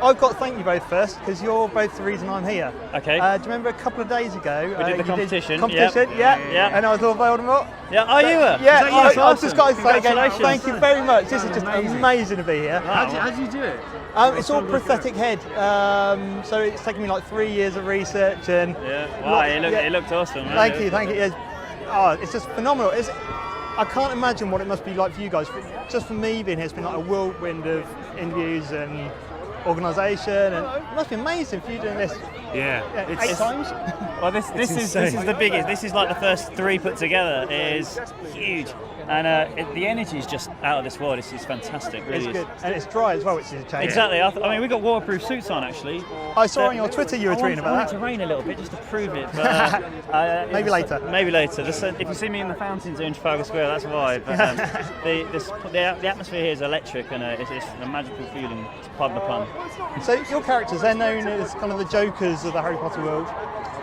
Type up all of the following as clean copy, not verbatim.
I've got to thank you both first, because you're both the reason I'm here. Okay. Do you remember a couple of days ago? We did the competition. Yeah. And I was Lord Voldemort. Yeah, oh, you were? Yeah, I've just got to say again, Congratulations. thank you very much. This is just amazing to be here. How did you do it? It's all prosthetic head, so it's taken me like 3 years of research and. Wow, it looked awesome. Thank you. It's just phenomenal. I can't imagine what it must be like for you guys. Just for me being here, it's been like a whirlwind of interviews and organisation, and it must be amazing for you doing this. Yeah, 8 times. Well, this is the biggest. This is like the first 3 put together. It is huge, and the energy is just out of this world. It's fantastic. Really, it's good, and it's dry as well, which is a change. Exactly. I mean, we got waterproof suits on actually. I saw on your Twitter you were tweeting about that. I want it to rain a little bit just to prove it, but maybe later. Maybe later. If you see me in the fountains in Trafalgar Square, that's why. But the atmosphere here is electric, and it's a magical feeling. Pardon the pun. So your characters, they're known as kind of the jokers of the Harry Potter world.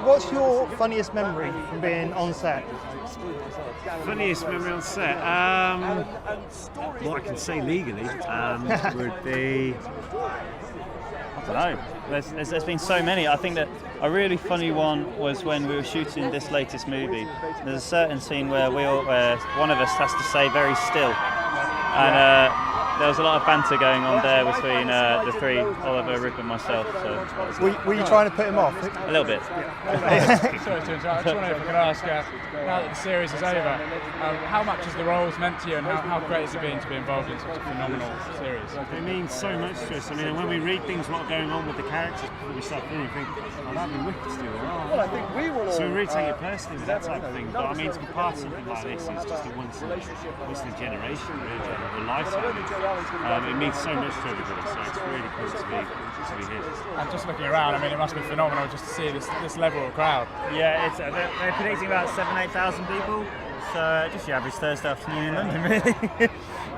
What's your funniest memory from being on set? Funniest memory on set? What I can say legally would be... I don't know. There's been so many. I think that a really funny one was when we were shooting this latest movie. There's a certain scene where one of us has to say very still, and there was a lot of banter going on there between the three, Oliver, Rip and myself. So were you trying to put him off? A little bit. Sorry to interrupt. I just wonder if I could ask, now that the series is over, how much has the roles meant to you, and how great has it been to be involved in such a phenomenal series? It means so much to us. I mean, when we read things, what are going on with the characters before we start filming, we think, oh, that'd be wicked to do. Well, I think we will. So we really take it personally with that type of thing. But I mean, to be part of something like this is just a once in a generation, really, a lifetime. It means so much to everybody, so it's really cool to be here. And just looking around, I mean, it must be phenomenal just to see this level of crowd. Yeah, they're predicting about 7,000-8,000 people, so just your average Thursday afternoon in London, really.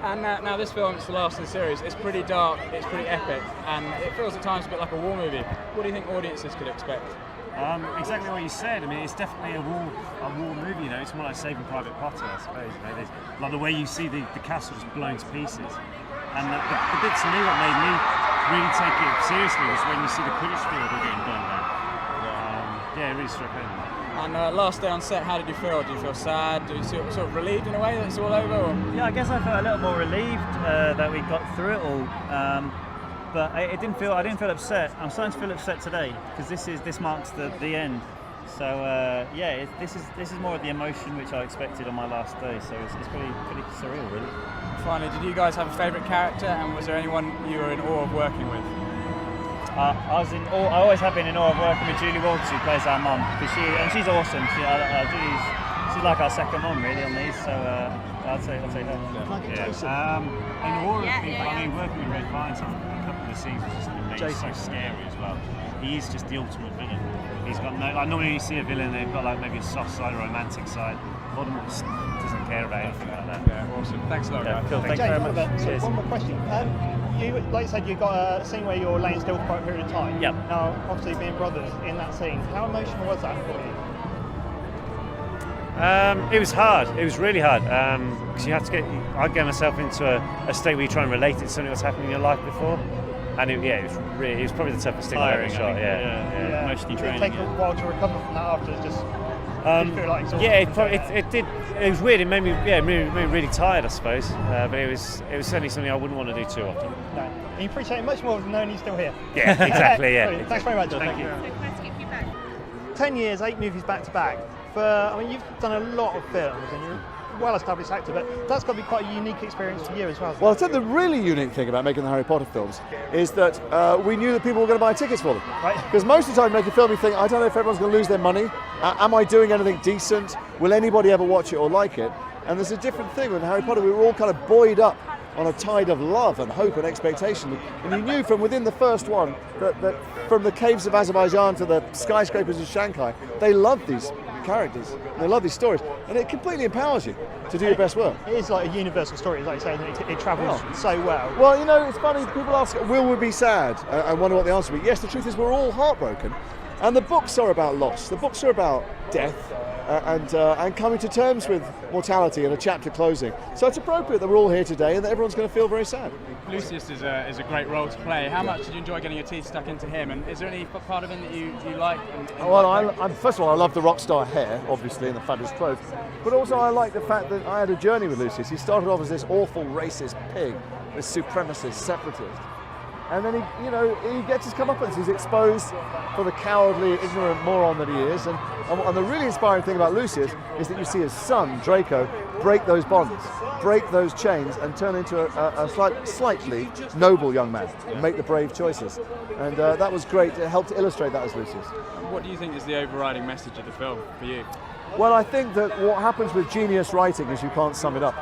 And now this film, it's the last in the series, it's pretty dark, it's pretty epic, and it feels at times a bit like a war movie. What do you think audiences could expect? Exactly what you said. I mean, it's definitely a war movie. You know, it's more like Saving Private Potter, I suppose. You know, like the way you see the castle just blown to pieces. And the bit to me what made me really take it seriously was when you see the Quidditch field all getting burned down. It really struck home. And last day on set, how did you feel? Do you feel sad? Do you feel sort of relieved in a way that it's all over? Or? Yeah, I guess I felt a little more relieved that we got through it all. But I didn't feel upset. I'm starting to feel upset today because this marks the end. So this is more of the emotion which I expected on my last day. So it's pretty surreal, really. Finally, did you guys have a favourite character, and was there anyone you were in awe of working with? I always have been in awe of working with Julie Walters, who plays our mum, because she's awesome. She's like our second mum, really, on these. So I'd say her. In awe of people. I mean, working with Red Vines on a couple of the scenes was just amazing. So scary as well. He is just the ultimate villain. He's got no. Like normally you see a villain, they've got like maybe a soft side, a romantic side. Voldemort doesn't care about anything like that. Yeah, awesome. Thanks a lot, guys. Cool. Thanks very much. James, one more question. You, like you said, you've got a scene where you're laying still for quite a period of time. Yep. Now, obviously, being brothers in that scene, how emotional was that for you? It was hard. It was really hard because you have to I get myself into a state where you try and relate it to something that's happened in your life before, and it was probably the toughest thing I've ever shot. Yeah. Emotionally draining. Did it take a while to recover from that after? Did you feel like it did. It was weird. It made me really tired, I suppose. But it was certainly something I wouldn't want to do too often. No. And you appreciate it much more than knowing you're still here. Yeah, exactly. Yeah. Thanks very much. Thank you. 10 years, 8 movies back to back. You've done a lot of films, and you're a well-established actor, but that's got to be quite a unique experience for you as well. Well, I think the really unique thing about making the Harry Potter films is that we knew that people were going to buy tickets for them. Right. Because most of the time you make a film, you think, I don't know if everyone's going to lose their money. Am I doing anything decent? Will anybody ever watch it or like it? And there's a different thing with Harry Potter. We were all kind of buoyed up on a tide of love and hope and expectation. And you knew from within the first one that from the caves of Azerbaijan to the skyscrapers of Shanghai, they loved these characters, they love these stories, and it completely empowers you to do your best work. It is like a universal story, like you say, it travels so well. Well, it's funny, people ask, will we be sad? And wonder what the answer will be. Yes, the truth is we're all heartbroken, And the books are about loss. The books are about death and coming to terms with mortality and a chapter closing. So it's appropriate that we're all here today and that everyone's going to feel very sad. Lucius is a great role to play. How much did you enjoy getting your teeth stuck into him? And is there any part of him that you like? Well, first of all, I love the rock star hair, obviously, and the fabulous clothes. But also I like the fact that I had a journey with Lucius. He started off as this awful racist pig, this supremacist, separatist. And then he gets his comeuppance. He's exposed for the cowardly, ignorant moron that he is. And the really inspiring thing about Lucius is that you see his son, Draco, break those bonds, break those chains, and turn into a slightly noble young man and make the brave choices. And that was great. It helped to illustrate that as Lucius. What do you think is the overriding message of the film for you? Well, I think that what happens with genius writing is you can't sum it up.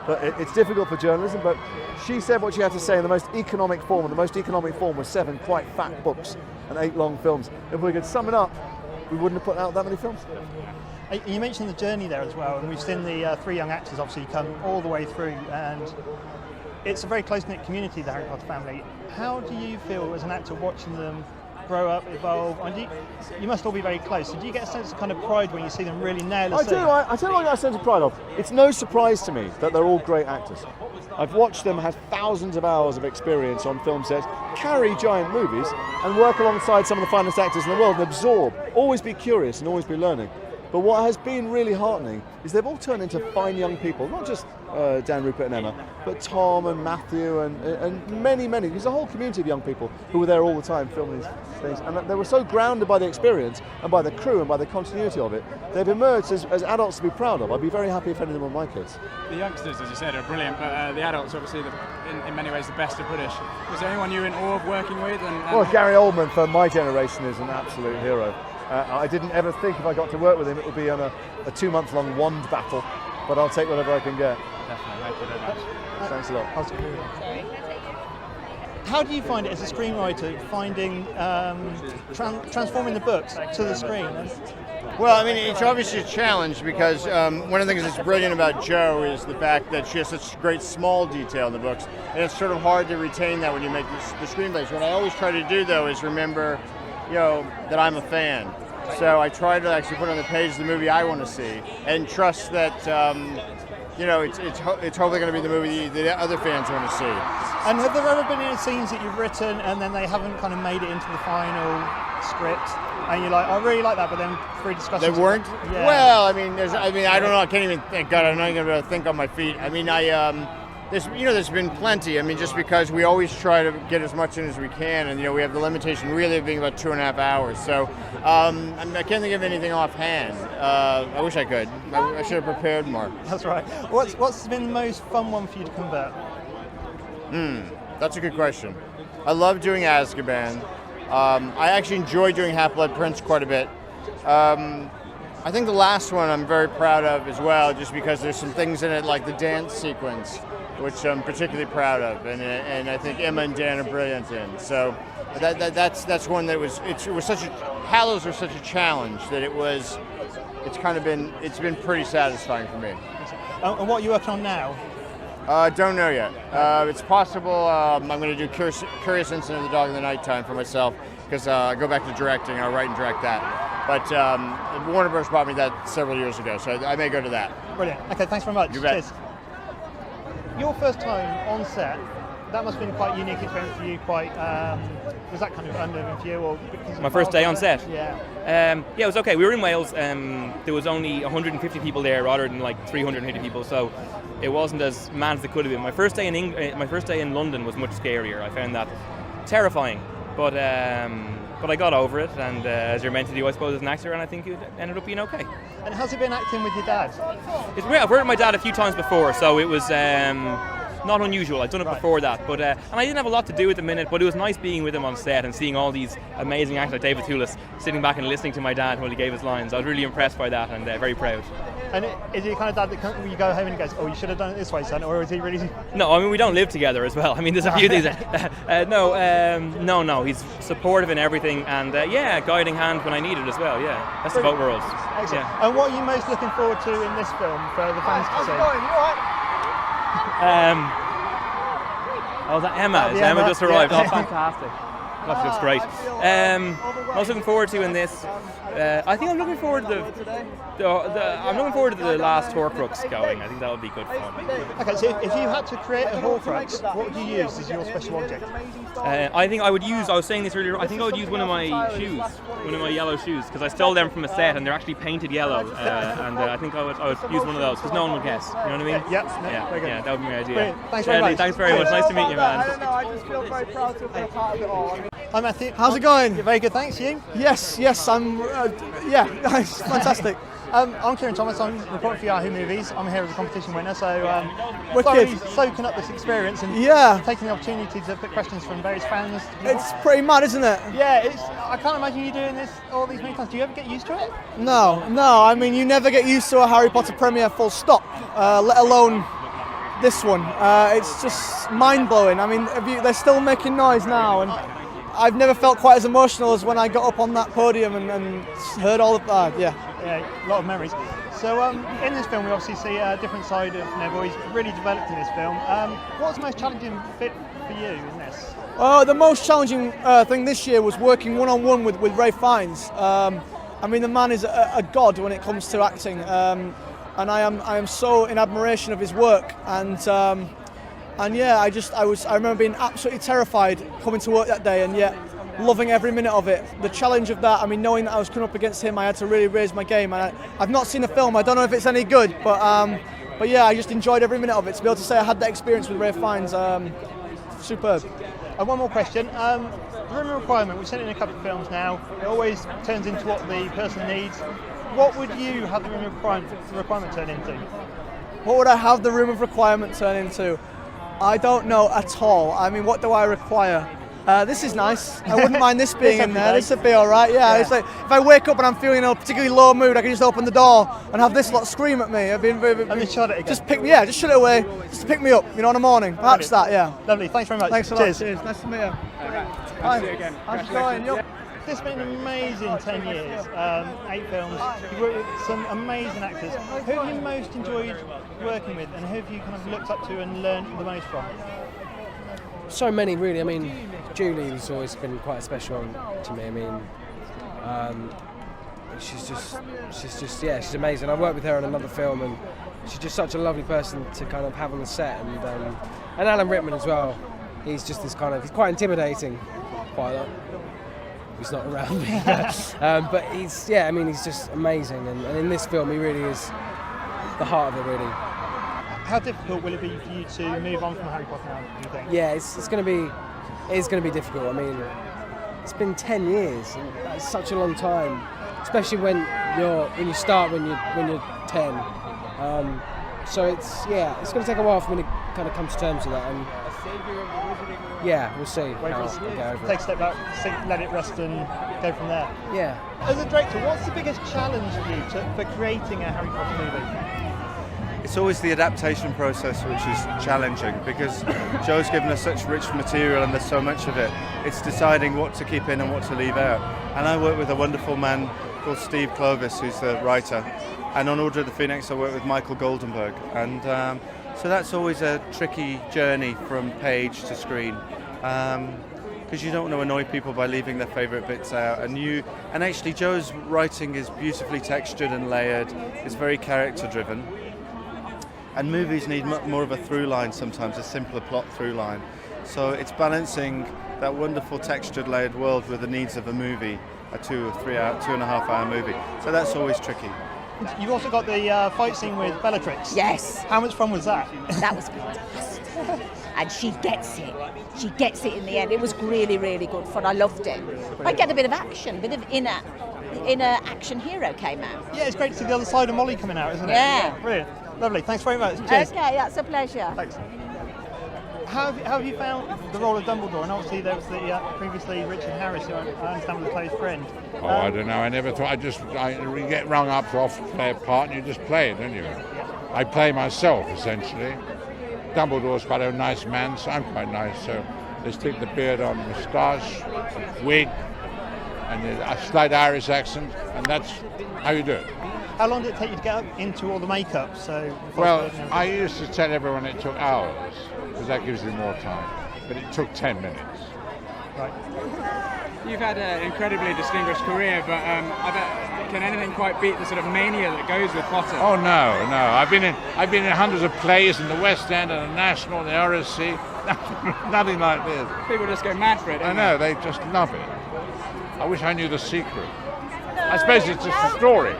But it's difficult for journalism, but she said what she had to say in the most economic form, and the most economic form was 7 quite fat books and 8 long films. If we could sum it up, we wouldn't have put out that many films. You mentioned the journey there as well, and we've seen the 3 young actors obviously come all the way through, and it's a very close-knit community, the Harry Potter family. How do you feel as an actor watching them grow up, evolve? And you must all be very close. So do you get a sense of kind of pride when you see them really nail a scene? I tell you what I get a sense of pride of. It's no surprise to me that they're all great actors. I've watched them have thousands of hours of experience on film sets, carry giant movies, and work alongside some of the finest actors in the world and absorb, always be curious and always be learning. But what has been really heartening is they've all turned into fine young people, not just Dan, Rupert and Emma, but Tom and Matthew and many, there's a whole community of young people who were there all the time filming these things. And they were so grounded by the experience and by the crew and by the continuity of it, they've emerged as adults to be proud of. I'd be very happy if any of them were my kids. The youngsters, as you said, are brilliant, but the adults, obviously, in many ways, the best of British. Was there anyone you were in awe of working with? Well, Gary Oldman, for my generation, is an absolute hero. I didn't ever think if I got to work with him it would be on a 2-month-long wand battle, but I'll take whatever I can get. Definitely, thank you very much. Thanks a lot. How do you find it as a screenwriter, finding transforming the books to the screen? Well, I mean, it's obviously a challenge because one of the things that's brilliant about Jo is the fact that she has such great small detail in the books, and it's sort of hard to retain that when you make the screenplays. What I always try to do, though, is remember, that I'm a fan. So I try to actually put on the page the movie I want to see, and trust that, it's hopefully going to be the movie the other fans want to see. And have there ever been any scenes that you've written and then they haven't kind of made it into the final script, and you're like, I really like that, but then through discussions... They weren't? Yeah. Well, I don't know, I can't even think, God, I'm not even going to think on my feet. I mean, there's been plenty. I mean, just because we always try to get as much in as we can, and we have the limitation really of being about 2.5 hours. So I can't think of anything offhand. I wish I could. I should have prepared more. That's right. What's been the most fun one for you to convert? That's a good question. I love doing Azkaban. I actually enjoy doing Half-Blood Prince quite a bit. I think the last one I'm very proud of as well, just because there's some things in it like the dance sequence, which I'm particularly proud of, and I think Emma and Dan are brilliant in. So that's one that was Hallows was such a challenge that it's been pretty satisfying for me. And what are you working on now? Don't know yet. It's possible I'm going to do Curious Incident of the Dog in the Nighttime for myself, because I go back to directing. I'll write and direct that. But Warner Bros. Brought me that several years ago, so I may go to that. Brilliant. Okay, thanks very much. You bet. Cheers. Your first time on set, that must have been quite a unique experience for you. Was that kind of unnerving for you? Or my first day on set? Yeah. It was okay. We were in Wales. There was only 150 people there rather than like 380 people, so it wasn't as mad as it could have been. My first day in London was much scarier. I found that terrifying, but I got over it, and as you're meant to do, I suppose, as an actor, and I think it ended up being okay. And how's it been acting with your dad? It's great. I've worked with my dad a few times before, so it was not unusual. I'd done it before that, but and I didn't have a lot to do at the minute, but it was nice being with him on set and seeing all these amazing actors like David Thewlis sitting back and listening to my dad while he gave his lines. I was really impressed by that and very proud. And is he the kind of dad that you go home and he goes, oh, you should have done it this way, son, or is he really... No, I mean, we don't live together as well. I mean, there's a few things. No, he's supportive in everything, and guiding hand when I need it as well, yeah. That's the boat worlds. Excellent. Yeah. And what are you most looking forward to in this film for the fans to see? That Emma. Emma just arrived. Yeah. Oh, fantastic. Gosh, looks great. Most looking forward to in this. I think I'm looking forward to I'm looking forward to the last Horcrux going. I think that would be good fun. Okay, so if you had to create a Horcrux, what would you use as your special object? I think I would use. I was saying this earlier. I think I would use one of my shoes, one of my yellow shoes, because I stole them from a set and they're actually painted yellow. And I think I would use one of those because no one would guess. You know what I mean? Yeah, that would be my idea. Brilliant. Thanks very much. Thanks very much. Nice to meet you, man. I don't know. I just feel very proud to have been a part of it all. Hi Matthew. How's it going? Very good, thanks. You? Yes, I'm. It's fantastic. I'm Kieran Thomas. I'm reporting for Yahoo Movies. I'm here as a competition winner, so Wicked. thoroughly soaking up this experience and taking the opportunity to put questions from various fans. It's pretty mad, isn't it? Yeah, I can't imagine you doing this all these many times. Do you ever get used to it? No. I mean, you never get used to a Harry Potter premiere full stop, let alone this one. It's just mind-blowing. I mean, they're still making noise now, and I've never felt quite as emotional as when I got up on that podium and heard all of that. Yeah, a lot of memories. So in this film we obviously see a different side of Neville. He's really developed in this film. What's the most challenging bit for you in this? The most challenging thing this year was working one-on-one with Ralph Fiennes. I mean, the man is a god when it comes to acting, and I am so in admiration of his work. And yeah, I remember being absolutely terrified coming to work that day, and yet loving every minute of it. The challenge of that, I mean, knowing that I was coming up against him, I had to really raise my game. And I've not seen the film, I don't know if it's any good, but yeah, I just enjoyed every minute of it. To be able to say I had that experience with Ralph Fiennes, superb. And one more question. The room of requirement, we've seen it in a couple of films now, it always turns into what the person needs. What would you have the room of requirement turn into? What would I have the room of requirement turn into? I don't know at all. I mean, what do I require? This is nice. I wouldn't mind this being in there. This would be all right. Yeah. It's like if I wake up and I'm feeling in a particularly low mood, I can just open the door and have this lot scream at me. Shut it again. Just just shut it away. Just pick me up, in the morning. Perhaps that. Yeah. Lovely. Thanks very much. Thanks a lot. Cheers. Nice to meet you. Hi. See you again. How's it going? This has been an amazing 10 years, 8 films. You've worked with some amazing actors. Who have you most enjoyed working with, and who have you kind of looked up to and learned the most from? So many, really. I mean, Julie's always been quite special to me. I mean, she's amazing. I worked with her on another film, and she's just such a lovely person to kind of have on the set. And Alan Rickman as well. He's just he's quite intimidating, quite a lot. He's not around me, but he's just amazing. And in this film, he really is the heart of it, really. How difficult will it be for you to move on from Harry Potter now, do you think? Yeah, it's going to be difficult. I mean, it's been 10 years, and that's such a long time, especially when you start when you're 10. So it's going to take a while for me to kind of come to terms with that, and yeah, we'll see how I go over it. Take a step back, let it rest, and go from there. Yeah. As a director, what's the biggest challenge for you for creating a Harry Potter movie? It's always the adaptation process which is challenging, because Joe's given us such rich material and there's so much of it. It's deciding what to keep in and what to leave out. And I work with a wonderful man called Steve Kloves, who's the writer. And on Order of the Phoenix, I work with Michael Goldenberg. And so that's always a tricky journey from page to screen. Because you don't want to annoy people by leaving their favourite bits out. And actually Joe's writing is beautifully textured and layered. It's very character driven. And movies need more of a through line sometimes, a simpler plot through line. So it's balancing that wonderful textured layered world with the needs of a movie, a 2 or 3 hour, 2.5 hour movie. So that's always tricky. You've also got the fight scene with Bellatrix. Yes. How much fun was that? That was fantastic. And she gets it. She gets it in the end. It was really, really good fun. I loved it. I get a bit of action, a bit of inner action hero came out. Yeah, it's great to see the other side of Molly coming out, isn't it? Yeah. Brilliant. Lovely. Thanks very much. Cheers. Okay, that's a pleasure. Thanks. How have you found the role of Dumbledore? And obviously there was the previously Richard Harris, who I understand was a close friend. I don't know. I never thought. You get rung up to play a part, and you just play it, don't you? I play myself essentially. Dumbledore's quite a nice man, so I'm quite nice. So they stick the beard on, moustache, wig, and a slight Irish accent, and that's how you do it. How long did it take you to get up into all the makeup? Well, I used to tell everyone it took hours, because that gives you more time. But it took 10 minutes. Right. You've had an incredibly distinguished career, but can anything quite beat the sort of mania that goes with Potter? Oh no. I've been in hundreds of plays in the West End and the National, the RSC. Nothing like this. People just go mad for it. I know, they just love it. I wish I knew the secret. I suppose it's just the story,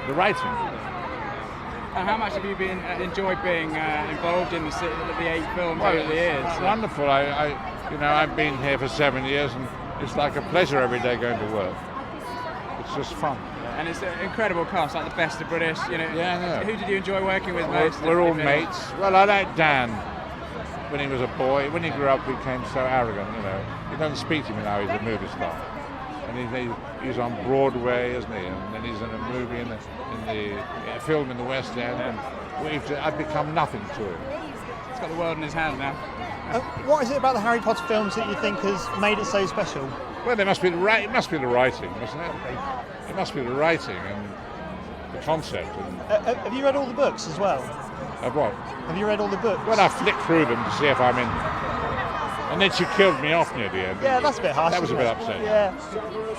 the writing. How much have you enjoyed being involved in the 8 films over the years? It's wonderful. I've been here for 7 years, and it's like a pleasure every day going to work. It's just fun. And it's an incredible cast, like the best of British. Yeah, I know. Who did you enjoy working with most? We're all mates. Well, I like Dan. When he was a boy, when he grew up, he became so arrogant. He doesn't speak to me now. He's a movie star, and he's on Broadway, isn't he? And then he's in a movie in the film in the West End. And I've become nothing to him. He's got the world in his hand now. What is it about the Harry Potter films that you think has made it so special? Well, it must be the writing, mustn't it? It must be the writing and the concept. Have you read all the books as well? Of what? Have you read all the books? Well, I flicked through them to see if I'm in them. And then she killed me off near the end. Yeah, that's a bit harsh. That was a bit upsetting. Yeah.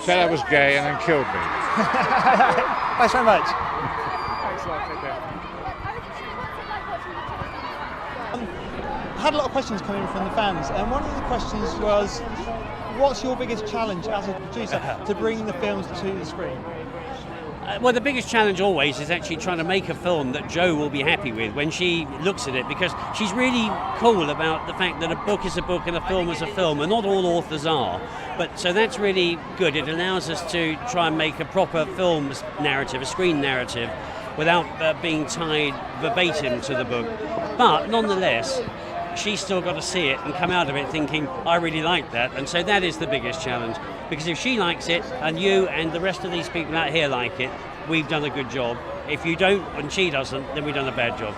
Said I was gay and then killed me. Thanks very much. Thanks a lot. Take care. I had a lot of questions coming from the fans, and one of the questions was, what's your biggest challenge as a producer to bring the films to the screen? Well, the biggest challenge always is actually trying to make a film that Jo will be happy with when she looks at it, because she's really cool about the fact that a book is a book and a film is a film, and not all authors are. But so that's really good. It allows us to try and make a proper film narrative, a screen narrative, without being tied verbatim to the book. But nonetheless, she's still got to see it and come out of it thinking, I really like that. And so that is the biggest challenge, because if she likes it and you and the rest of these people out here like it, we've done a good job. If you don't and she doesn't, then we've done a bad job.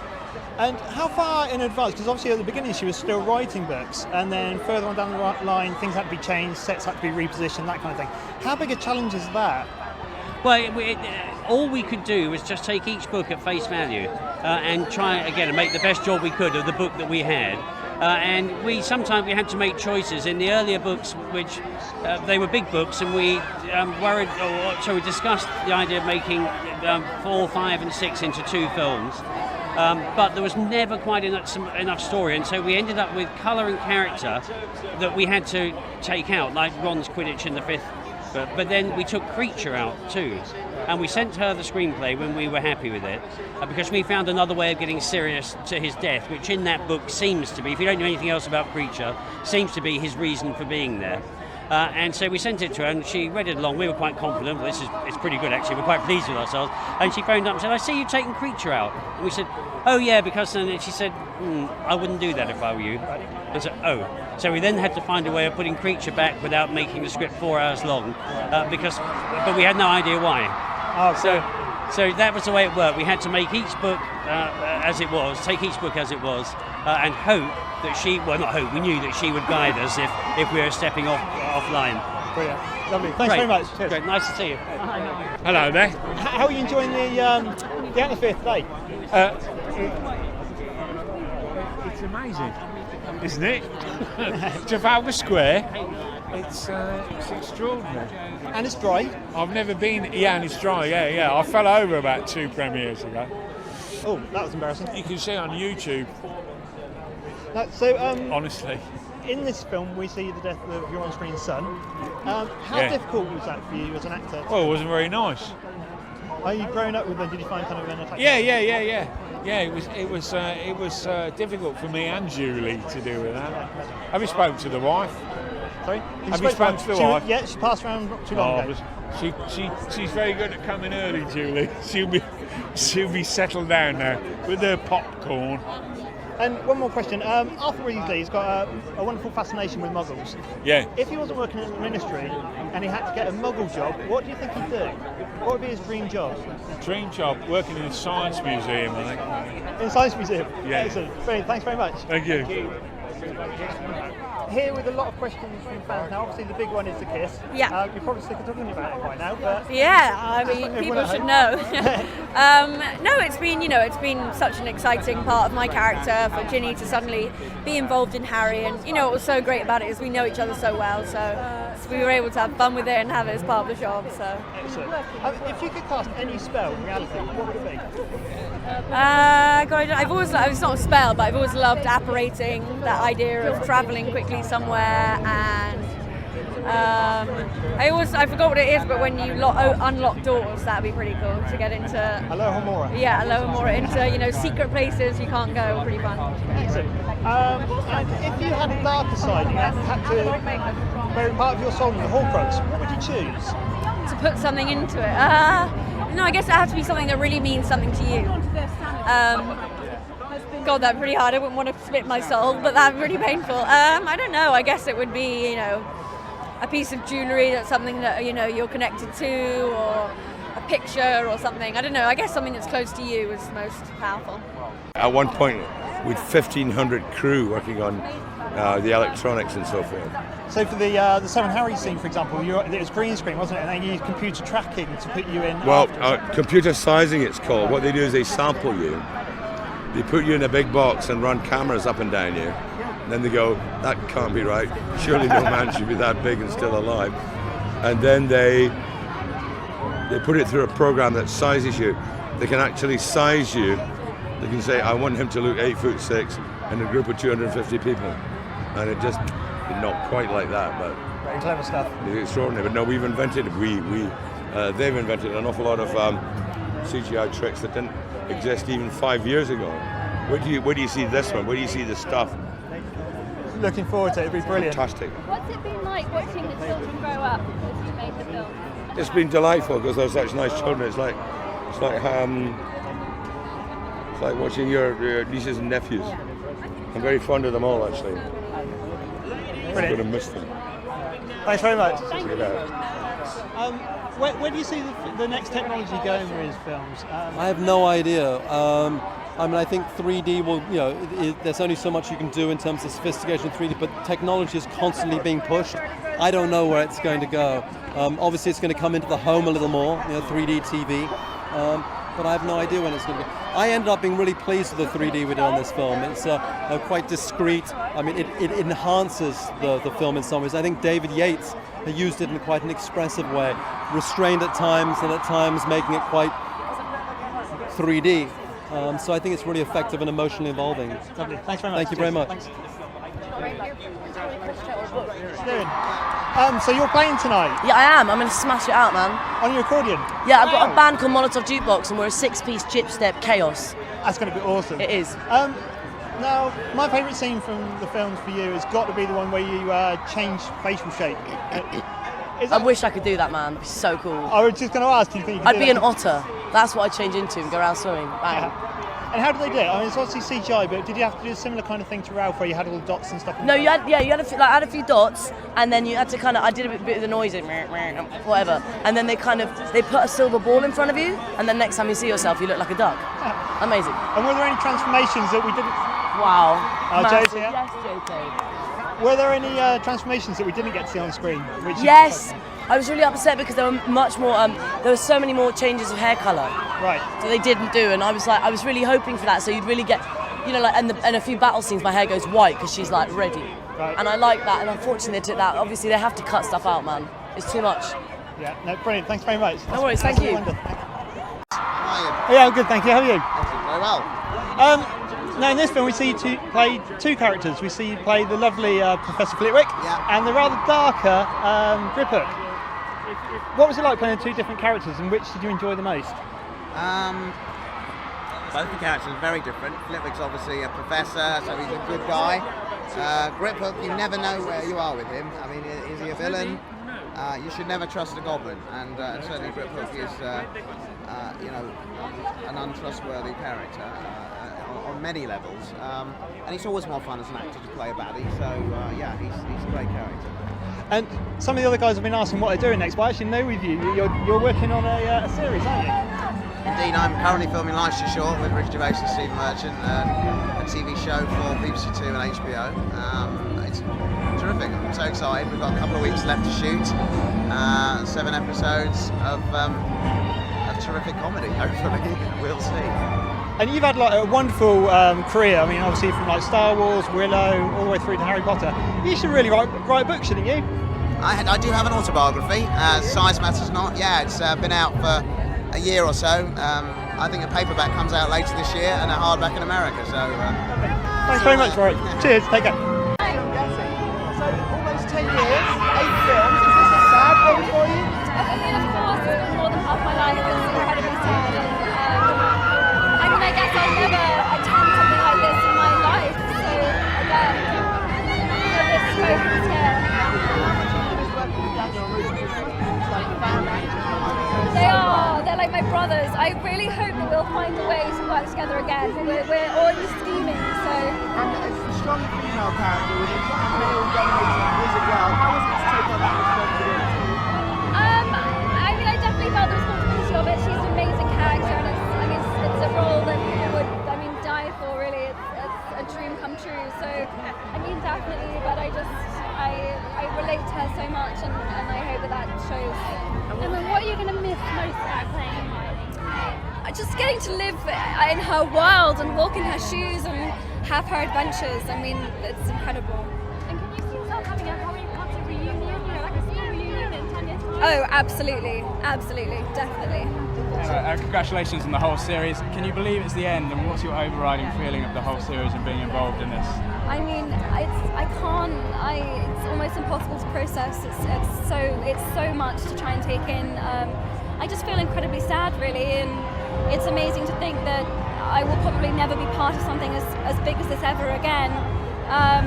And how far in advance, because obviously at the beginning she was still writing books, and then further on down the line things had to be changed, sets had to be repositioned, that kind of thing. How big a challenge is that? Well, all we could do was just take each book at face value and try again and make the best job we could of the book that we had. And sometimes we had to make choices in the earlier books, which they were big books, and we we discussed the idea of making 4, 5, and 6 into 2 films. But there was never quite enough story, and so we ended up with colour and character that we had to take out, like Ron's Quidditch in the 5th. But then we took Creature out too, and we sent her the screenplay when we were happy with it, because we found another way of getting Sirius to his death, which in that book seems to be, if you don't know anything else about Creature, seems to be his reason for being there. And so we sent it to her, and she read it along. We were quite confident. It's pretty good, actually. We're quite pleased with ourselves. And she phoned up and said, I see you've taken Creature out. And we said, oh yeah, because then she said, I wouldn't do that if I were you. And so, oh. So we then had to find a way of putting Creature back without making the script 4 hours long, but we had no idea why. Oh, so that was the way it worked. We had to make each book as it was, take each book as it was, and hope that we knew that she would guide us if we were stepping offline. Brilliant. Lovely. Thanks very much. Cheers. Great. Nice to see you. Hello there. How are you enjoying the atmosphere today? It's amazing, isn't it? Trafalgar Square. It's extraordinary. And it's dry. I've never been. Yeah, and it's dry. Yeah. I fell over about 2 premieres ago. Oh, that was embarrassing. You can see it on YouTube. Honestly, in this film we see the death of your on-screen son. How difficult was that for you as an actor? Well, it wasn't very nice. Are you growing up with them? Did you find kind of an attack? Yeah. It was difficult for me and Julie to deal with that. Have you spoken to the wife? Sorry? Have you spoken to the wife? Yeah, she passed around not too long ago. She's very good at coming early, Julie. She'll be settled down now with her popcorn. And one more question. Arthur Weasley's got a wonderful fascination with muggles. Yeah. If he wasn't working in the ministry and he had to get a muggle job, what do you think he'd do? What would be his dream job? Dream job? Working in a science museum, I think. In a science museum? Yeah. Excellent. Brilliant. Thanks very much. Thank you. here with a lot of questions from fans now. Obviously, the big one is the kiss. Yeah. You're probably sick of talking about it by now, but yeah, I mean, everyone people at should home. know. No, it's been such an exciting part of my character for Ginny to suddenly be involved in Harry, and what was so great about it is we know each other so well, so we were able to have fun with it and have it as part of the job. So. Excellent. If you could cast any spell in reality, what would it be? It's not a spell, but I've always loved apparating, that idea of travelling quickly somewhere, and I forgot what it is, but when you unlock doors, that'd be pretty cool to get into. Alohomora. Yeah, Alohomora, into secret places you can't go. Pretty fun. Excellent. And if you had a darker side, you had to bury part of your soul in the Horcrux, what would you choose? To put something into it. No, I guess it has to be something that really means something to you. God, that's pretty hard. I wouldn't want to split my soul, but that's really painful. I don't know. I guess it would be, a piece of jewellery that's something that, you're connected to, or a picture or something. I don't know. I guess something that's close to you is most powerful. At one point, with 1,500 crew working on the electronics and so forth. So for the Seven Harry scene, for example, it was green screen, wasn't it? And they used computer tracking to put you in. Well, computer sizing it's called. What they do is they sample you. They put you in a big box and run cameras up and down you. And then they go, that can't be right. Surely no man should be that big and still alive. And then they put it through a program that sizes you. They can actually size you. They can say, I want him to look 8'6" in a group of 250 people. And it just, not quite like that, but very clever stuff. It's extraordinary. But no, they've invented an awful lot of CGI tricks that didn't exist even 5 years ago. Where do you see this one? Where do you see the stuff? Looking forward to it. It'll be brilliant. Fantastic. What's it been like watching the children grow up as you made the film? It's been delightful because they're such nice children. It's like watching your nieces and nephews. I'm very fond of them all, actually. I'm going to miss them. Thanks very much. Thank you. Where do you see the next technology going with his films? I have no idea. I think 3D will, there's only so much you can do in terms of sophistication of 3D, but technology is constantly being pushed. I don't know where it's going to go. Obviously, it's going to come into the home a little more, 3D TV, but I have no idea when it's going to go. I ended up being really pleased with the 3D we did on this film. It's quite discreet. I mean, it enhances the film in some ways. I think David Yates used it in quite an expressive way, restrained at times and at times making it quite 3D. So I think it's really effective and emotionally involving. Lovely. Thanks very much. Thank you very much. Thanks. So you're playing tonight? Yeah, I am. I'm going to smash it out, man. On your accordion? Yeah, I've got a band called Molotov Jukebox, and we're a 6-piece chip step chaos. That's going to be awesome. It is. Now, my favourite scene from the films for you has got to be the one where you change facial shape. I wish I could do that, man. It'd be so cool. I was just going to ask, do you think you could I'd do be that? an otter. That's what I'd change into and go around swimming. Bang. Yeah. And how did they do it? I mean, it's obviously CGI, but did you have to do a similar kind of thing to Ralph, where you had all the dots and stuff? No, you had a few dots, and then you had to I did a bit of the noise, whatever, and then they put a silver ball in front of you, and then next time you see yourself, you look like a duck. Amazing. And were there any transformations that we didn't? Wow. JK? Yes, JK. Were there any transformations that we didn't get to see on screen? Yes. I was really upset because there were much more. There were so many more changes of hair colour. Right. So they didn't do, and I was really hoping for that. So you'd really get, and a few battle scenes, my hair goes white because she's ready. Right. And I like that. And unfortunately, they took that. Obviously, they have to cut stuff out, man. It's too much. Yeah. No, brilliant. Thanks very much. No worries. Thank you. Yeah, I'm good. Thank you. How are you? Very well. Now in this film we see you play two characters. We see you play the lovely Professor Flitwick and the rather darker Griphook. What was it like playing two different characters, and which did you enjoy the most? Both the characters are very different. Flitwick's obviously a professor, so he's a good guy. Griphook, you never know where you are with him. I mean, is he a villain? You should never trust a goblin, and certainly Griphook is, an untrustworthy character on many levels. And it's always more fun as an actor to play a baddie. So he's a great character. And some of the other guys have been asking what they're doing next, but I actually know with you, you're working on a series, aren't you? Indeed, I'm currently filming Life's Too Short with Ricky Gervais and Stephen Merchant, a TV show for BBC Two and HBO. It's terrific. I'm so excited. We've got a couple of weeks left to shoot. 7 episodes of terrific comedy, hopefully. We'll see. And you've had like a wonderful career. I mean, obviously from like Star Wars, Willow, all the way through to Harry Potter. You should really write a book, shouldn't you? I do have an autobiography. Size Matters Not. Yeah, it's been out for a year or so. I think a paperback comes out later this year and a hardback in America. So. Thanks very much, Rory. Cheers. Take care. So almost 10 years, 8 films. Is this a sad one for you? I mean, of course, it's been more than half my life. It's incredibly sad. And, I mean, I guess I'll never attempt something like this in my life. So again, this scope and scale. They're like my brothers. I really hope that we'll find a way to work together again. We're already scheming, so. And as a strong female character with a male-dominated wizard world, how was it to take on that responsibility? I mean, I definitely felt the responsibility of it. She's an amazing character, and it's a role that people would, die for. Really, it's a dream come true. So, definitely. But I relate to her so much, and I hope that shows. And then, what are you going to miss most about playing Miley? Just getting to live in her world and walk in her shoes and have her adventures. I mean, it's incredible. And can you see yourself having a Harry Potter reunion? Like a small reunion in 10 years' time? Oh, absolutely, definitely. Congratulations on the whole series. Can you believe it's the end? And what's your overriding feeling of the whole series and being involved in this? I mean, it's almost impossible to process. It's so much to try and take in. I just feel incredibly sad, really, and it's amazing to think that I will probably never be part of something as big as this ever again. I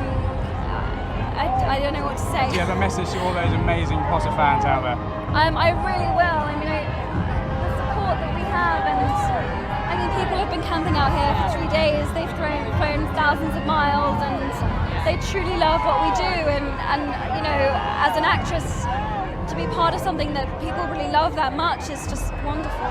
don't know what to say. Do you have a message to all those amazing Potter fans out there? I really will. I mean, the support that we have, and I mean, people have been camping out here for 3 days. They've flown thousands of miles, and they truly love what we do. And as an actress, to be part of something that people really love that much is just wonderful.